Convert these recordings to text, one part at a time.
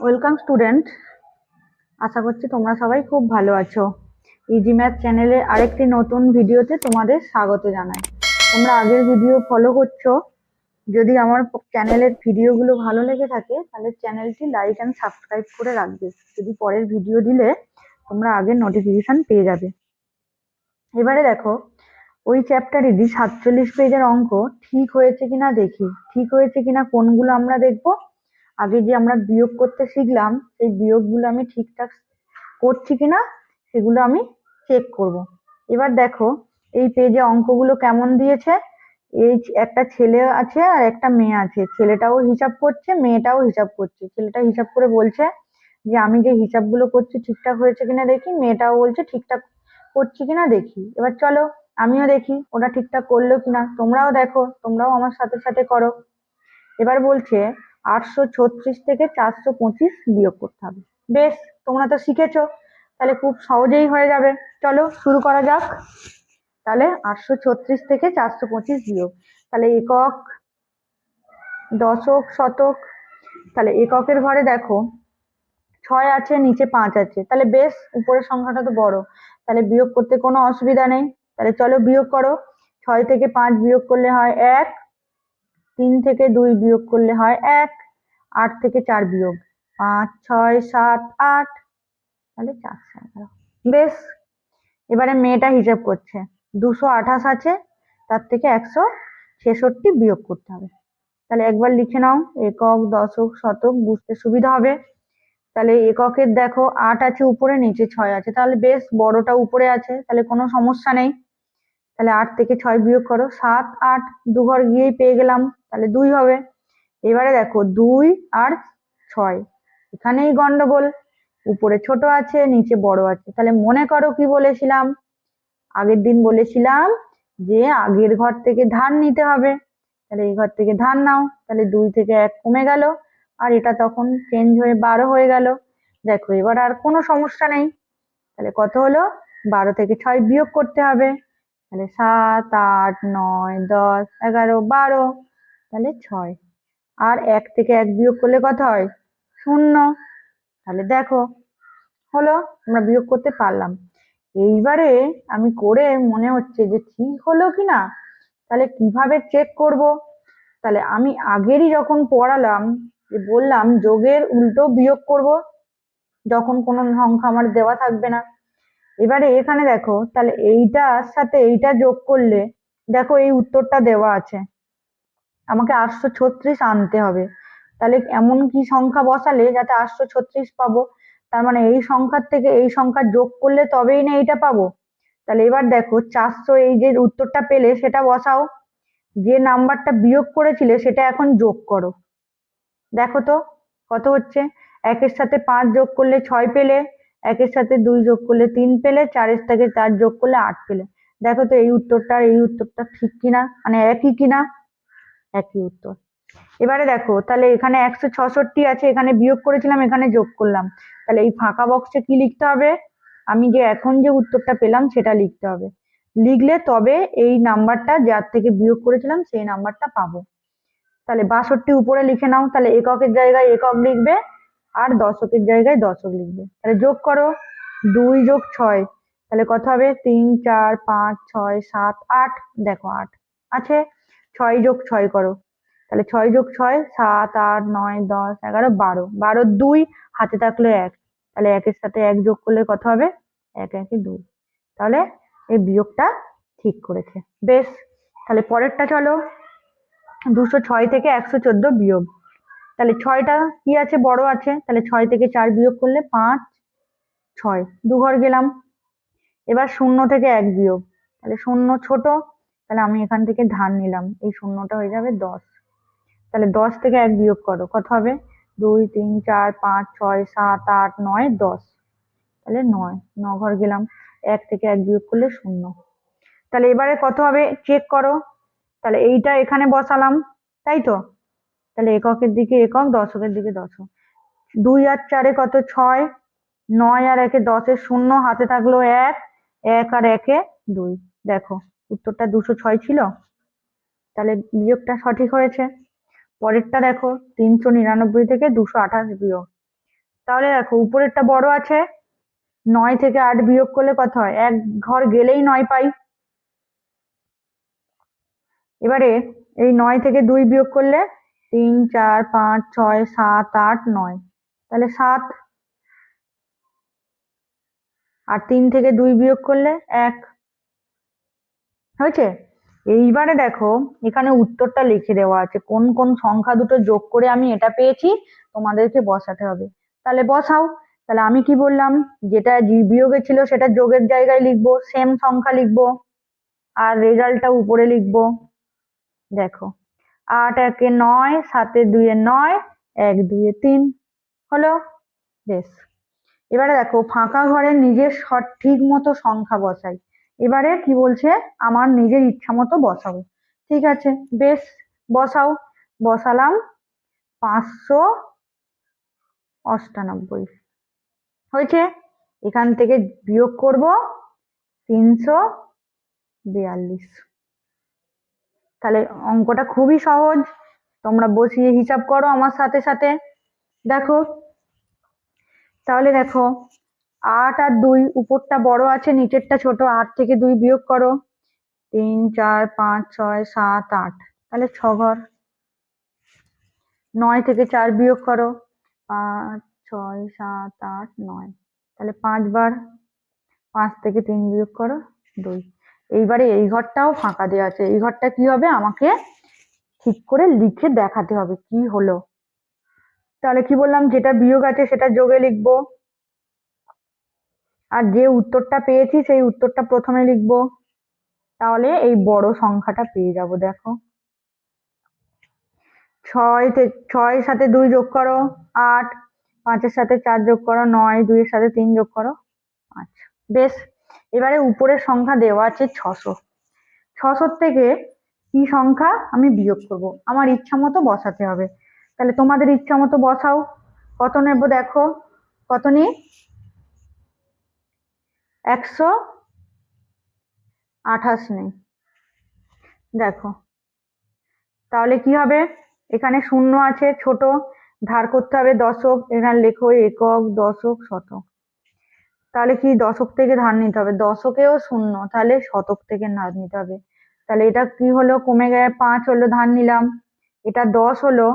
Welcome student. আশা করছি তোমরা সবাই খুব ভালো আছো। ইজি ম্যাথ চ্যানেলে আরেকটি নতুন ভিডিওতে তোমাদের স্বাগত জানাই। তোমরা আগের ভিডিও ফলো করছো। যদি আমার চ্যানেলের ভিডিওগুলো ভালো লেগে থাকে তাহলে চ্যানেলটি লাইক অ্যান্ড সাবস্ক্রাইব করে রাখবে। যদি পরের ভিডিও দিলে তোমরা আগের নোটিফিকেশন পেয়ে যাবে। এবারে দেখো, ওই চ্যাপ্টারেরই 47 পেজের অঙ্ক ঠিক হয়েছে কিনা দেখি। ঠিক হয়েছে কিনা কোনগুলো আমরা দেখবো। আগে যে আমরা বিয়োগ করতে শিখলাম সেই বিয়োগগুলো আমি ঠিকঠাক করছি কিনা সেগুলো আমি চেক করব। এবার দেখো এই পেজে অঙ্কগুলো কেমন দিয়েছে। এই একটা ছেলে আছে আর একটা মেয়ে আছে। ছেলেটাও হিসাব করছে, মেয়েটাও হিসাব করছে। ছেলেটা হিসাব করে বলছে যে আমি যে হিসাবগুলো করছি ঠিকঠাক হয়েছে কিনা দেখি। মেয়েটাও বলছে ঠিকঠাক করছি কিনা দেখি। এবার চলো আমিও দেখি ওটা ঠিকঠাক করলো কিনা। তোমরাও দেখো, তোমরাও আমার সাথে সাথে করো। এবার বলছে 836 থেকে 425 বিয়োগ করতে হবে। বেশ, তোমরা তো শিখেছো, তাহলে খুব সহজেই হয়ে যাবে। চলো শুরু করা যাক। তাহলে 836 থেকে 425 বিয়োগ। তাহলে একক, দশক, শতক। তাহলে এককের ঘরে দেখো 6 আছে, নিচে 5 আছে। তাহলে বেশ, উপরের সংখ্যাটা তো বড়, তাহলে বিয়োগ করতে কোনো অসুবিধা নেই। তাহলে চলো বিয়োগ করো। 6 থেকে 5 বিয়োগ করলে হয় 1, 3 থেকে 2 বিয়োগ করলে হয় 1, 8 থেকে 4 বিয়োগ 5, 6, 7, 8, তাহলে 411। বেশ, এবারে মেয়েটা হিসাব করছে 228 আছে, তার থেকে 166 বিয়োগ করতে হবে। তাহলে একবার লিখে নাও, একক, দশক, শতক, বুঝতে সুবিধা হবে। তাহলে এককের দেখো 8 আছে উপরে, নিচে 6 আছে। তাহলে বেশ, বড়টা উপরে আছে, তাহলে কোনো সমস্যা নেই। তাহলে 8 থেকে 6 বিয়োগ করো, 7, 8, দু ঘর গিয়েই পেয়ে গেলাম, তাহলে 2 হবে। এবারে দেখো 2 আর 6, এখানেই গন্ডগোল। উপরে ছোট আছে, নিচে বড় আছে। তাহলে মনে করো কি বলেছিলাম, আগের দিন বলেছিলাম যে আগের ঘর থেকে ধার নিতে হবে। তাহলে এই ঘর থেকে ধার নাও। তাহলে 2 থেকে 1 কমে গেল, আর এটা তখন চেঞ্জ হয়ে 12 হয়ে গেল। দেখো এবার আর কোনো সমস্যা নেই। তাহলে কত হলো, 12 থেকে 6 বিয়োগ করতে হবে। তাহলে 7, 8, 9, 10, 11, 12, তাহলে 6। আর 1 থেকে 1 বিয়োগ করলে কত হয়, 0। তাহলে দেখো হলো, আমরা বিয়োগ করতে পারলাম। এইবারে আমি করে মনে হচ্ছে যে ঠিক হলো কিনা। তাহলে কিভাবে চেক করব। তাহলে আমি আগেরই যখন পড়ালাম, যে বললাম যোগের উল্টো বিয়োগ করব যখন কোনো সংখ্যা আমার দেওয়া থাকবে না। এবারে এখানে দেখো, তাহলে এইটার সাথে এইটা যোগ করলে দেখো এই উত্তরটা দেওয়া আছে, আমাকে 836 আনতে হবে। তাহলে এমন কি সংখ্যা বসালে যাতে 836 পাবো। তার মানে এই সংখ্যার থেকে এই সংখ্যা যোগ করলে তবেই না এইটা পাবো। তাহলে এবার দেখো 400, এই যে উত্তরটা পেলে সেটা বসাও, যে নাম্বারটা বিয়োগ করেছিলে সেটা এখন যোগ করো। দেখো তো কত হচ্ছে। 1-এর সাথে 5 যোগ করলে 6 পেলে, 1-এর সাথে 2 যোগ করলে 3 পেলে, 4-এর থেকে 4 যোগ করলে 8 পেলে। দেখো তো এই উত্তরটা আর এই উত্তরটা ঠিক কিনা, মানে একই কিনা। একই উত্তর। এবারে দেখো, তাহলে এখানে 166 আছে, এখানে বিয়োগ করেছিলাম, এখানে যোগ করলাম। তাহলে এই ফাঁকা বক্সে কি লিখতে হবে, আমি যে এখন যে উত্তরটা পেলাম সেটা লিখতে হবে। লিখলে তবে এই নাম্বারটা যার থেকে বিয়োগ করেছিলাম সেই নাম্বারটা পাবো। তাহলে 62 উপরে লিখে নাও। তাহলে এককের জায়গায় একক লিখবে, আর দশকের জায়গায় দশক লিখবে। তাহলে যোগ করো, 2 যোগ 6, তাহলে কত হবে, 3, 4, 5, 6, 7, 8। দেখো 8 আছে, 6 যোগ 6 করো। তাহলে 6 যোগ 6, 7, 8, 9, 10, 11, 12, 12, 2 হাতে থাকলো 1। তাহলে 1-এর সাথে 1 যোগ করলে কত হবে, 1, 1, 2। তাহলে এই বিয়োগটা ঠিক করেছে। বেশ, তাহলে পরেরটা চলো, 206 থেকে 114 বিয়োগ। তাহলে 6টা কি আছে, বড় আছে। তাহলে 6 থেকে 4 বিয়োগ করলে 5, 6, দু ঘর গেলাম। এবার 0 থেকে 1 বিয়োগ। তাহলে 0 ছোট, তাহলে আমি এখান থেকে ধার নিলাম, এই শূন্যটা হয়ে যাবে 10। তাহলে 10 থেকে 1 বিয়োগ করো, কত হবে, 2, 3, 4, 5, 6, 7, 8, 9, 10। তাহলে 9, 9 ঘর গেলাম। 1 থেকে 1 বিয়োগ করলে 0। তাহলে এবারে কত হবে চেক করো। তাহলে এইটা এখানে বসালাম, তাই তো। তাহলে এককের দিকে একক, দশকের দিকে দশক। 2 আর 4 কত, 6, 9 আর 1 10, 0 হাতে থাকলো 1, 1 আর 1 2। দেখো উত্তরটা 206 ছিল, তাহলে বিয়োগটা সঠিক হয়েছে। পরেরটা দেখো, 399 থেকে 228 বিয়োগ। তাহলে দেখো উপরেরটা বড় আছে, 9 থেকে 8 বিয়োগ করলে কত হয়? এক ঘর গেলেই 9 পাই। এবারে এই 9 থেকে 2 বিয়োগ করলে 3 4 5 6 7 8 9, তাহলে 7। আর 3 থেকে 2 বিয়োগ করলে 1 হয়েছে। এইবারে দেখো এখানে উত্তরটা লিখে দেওয়া আছে, কোন কোন সংখ্যা দুটো যোগ করে আমি এটা পেয়েছি তোমাদেরকে বসাতে হবে। তাহলে বসাও। তাহলে আমি কি বললাম, যেটা বিয়োগে ছিল সেটা যোগের জায়গায় লিখবো, সেম সংখ্যা লিখবো, আর রেজাল্টটা উপরে লিখবো। দেখো 8 একে 9, 7 2 9, 1 2 3 হলো। বেশ, এবারে দেখো ফাঁকা ঘরে নিজের সঠিক মতো সংখ্যা বসাই। এবারে কি বলছে, আমার নিজের ইচ্ছা মতো বসাবো। ঠিক আছে, বেশ, বসাও। বসালাম 598 হয়েছে। এখান থেকে বিয়োগ করব 342। তাহলে অঙ্কটা খুবই সহজ, তোমরা বসিয়ে হিসাব করো আমার সাথে সাথে। দেখো তাহলে দেখো 8 আর 2, উপরটা বড় আছে নিচেরটা ছোট, 8 থেকে 2 বিয়োগ করো 3 4 5 6 7 8, তাহলে 6 ঘর। 9 থেকে 4 বিয়োগ করো 5 6 7 8 9, তাহলে 5 বার। 5 থেকে 3 বিয়োগ করো 2। এইবারে এই ঘরটাও ফাঁকা দেওয়া আছে, এই ঘরটা কি হবে আমাকে ঠিক করে লিখে দেখাতে হবে কি হলো। তাহলে কি বললাম, যেটা বিয়োগ আছে সেটা যোগে লিখবো, আর যে উত্তরটা পেয়েছি সেই উত্তরটা প্রথমে লিখবো। তাহলে এই বড় সংখ্যাটা পেয়ে যাব। দেখো 6 সাথে 2 যোগ করো 8, 5 সাথে 4 যোগ করো 9, 2 সাথে 3 যোগ করো 5। বেশ, এবারে উপরের সংখ্যা দেওয়া আছে 600। 600 থেকে কি সংখ্যা আমি বিয়োগ করব, আমার ইচ্ছা মতো বসাতে হবে। তাহলে তোমাদের ইচ্ছা মতো বসাও। কত নেব দেখো, কত নিই? 128 নেই। দেখো তাহলে কি হবে, এখানে শূন্য আছে ছোট, ধার করতে হবে দশক, এখানে লেখো একক দশক শতক। তাহলে কি দশক থেকে ধার নিতে হবে, দশকেও শূন্য, তাহলে শতক থেকে ধার নিতে হবে। তাহলে এটা কি হলো, কমে গেলে 5 হলো, ধার নিলাম। এটা 10 হলো,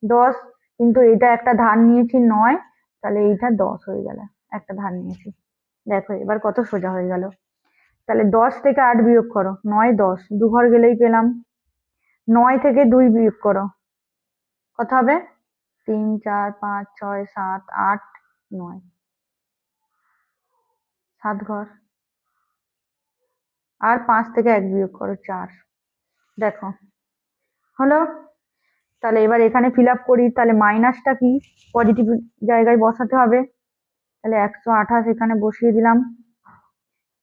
10, কিন্তু এটা একটা ধার নিয়েছি 9, তাহলে এইটা 10 হয়ে গেল, একটা ধার নিয়েছি। দেখো এবার কত সোজা হয়ে গেল। তাহলে 10 থেকে 8 বিয়োগ করো 9 10, দু ঘর গেলেই পেলাম। 9 থেকে 2 বিয়োগ করো, কত হবে? 3 4 5 6 7 8 9, 7 ঘর। আর 5 থেকে 1 বিয়োগ করো 4। দেখো হলো। তাহলে এবার এখানে ফিল আপ করি, তাহলে মাইনাসটা কি পজিটিভ জায়গায় বসাতে হবে। তাহলে 128 এখানে বসিয়ে দিলাম।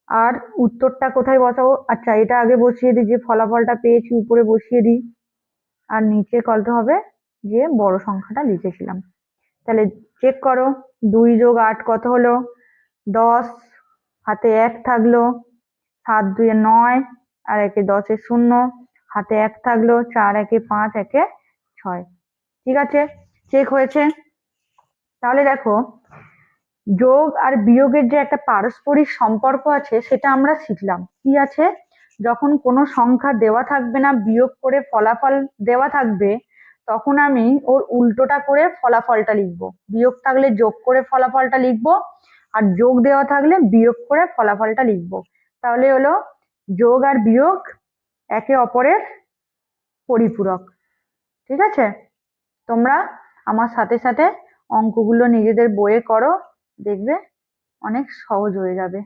আর উত্তরটা কোথায় বসাবো, আচ্ছা এটা আগে বসিয়ে দিই, যে ফলাফলটা পেয়েছি উপরে বসিয়ে দিই, আর নিচে কত হবে যে বড় সংখ্যাটা লিখেছিলাম। তাহলে চেক করো, 2 যোগ 8 কত হলো? 10, হাতে 1 থাকলো, 7 2 9, আর 1 10 শূন্য, হাতে 1 থাকলো, 4 1 5, 1 6। ঠিক আছে, চেক হয়েছে। তাহলে দেখো যোগ আর বিয়োগের যে একটা পারস্পরিক সম্পর্ক আছে সেটা আমরা শিখলাম। কি আছে, যখন কোনো সংখ্যা দেওয়া থাকবে না, বিয়োগ করে ফলাফল দেওয়া থাকবে, তখন আমি ওর উল্টোটা করে ফলাফলটা লিখবো। বিয়োগ থাকলে যোগ করে ফলাফলটা লিখবো, আর যোগ দেওয়া থাকলে বিয়োগ করে ফলাফলটা লিখবো। তাহলে হলো যোগ আর বিয়োগ একে অপরের পরিপূরক। ঠিক আছে, তোমরা আমার সাথে সাথে অঙ্কগুলো নিজেদের বইয়ে করো, দেখবে অনেক সহজ হয়ে যাবে।